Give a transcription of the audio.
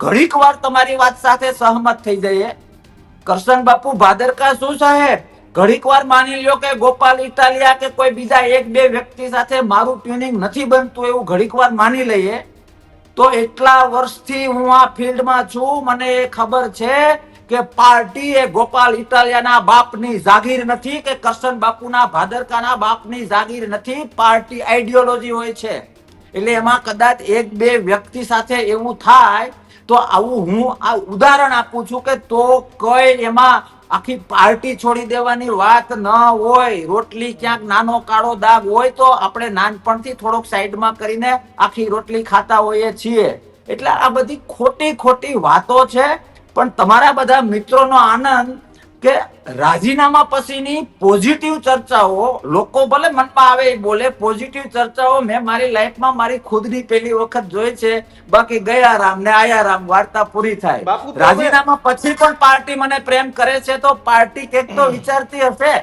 ઘડીક વાર તમારી વાત સાથે સહમત થઈ જઈએ. કરશન બાપુ ભાદરકા શું સાહેબ, ઘડીક વાર માની લ્યો કે ગોપાલ ઇટાલિયા કે કોઈ બીજા એક બે વ્યક્તિ સાથે મારું ટ્યુનિંગ નથી બનતું એવું ઘડીક વાર માની લઈએ, તો એટલા વર્ષથી હું આ ફિલ્ડમાં છું, મને એ ખબર છે કે પાર્ટી એ ગોપાલ ઇટાલિયાના બાપની જાગીર નથી કે કરશન બાપુના ભાદરકાના બાપની જાગીર નથી. પાર્ટી આઈડિયોલોજી હોય છે. એટલે એમાં કદાચ એક બે વ્યક્તિ સાથે એવું થાય તો આવું હું આ ઉદાહરણ આપું છું કે તો કઈ એમાં આખી પાર્ટી છોડી દેવાની વાત ન હોય. રોટલી ક્યાંક નાનો કાળો દાગ હોય તો આપણે નાનપણથી થોડોક સાઈડમાં કરીને આખી રોટલી ખાતા હોઈએ છીએ. એટલે આ બધી ખોટી ખોટી વાતો છે. પણ તમારા બધા મિત્રોનો આનંદ કે રાજીનામા પછીની પોઝિટિવ ચર્ચાઓ, લોકો ભલે મનમાં આવે એ બોલે, પોઝિટિવ ચર્ચાઓ મેં મારી લાઈફમાં મારી ખુદની પહેલી વખત જોઈ છે. બાકી ગયા રામ ને આયા રામ વાર્તા પૂરી થાય. રાજીનામા પછી પણ પાર્ટી મને પ્રેમ કરે છે તો પાર્ટી કંઈક તો વિચારતી હશે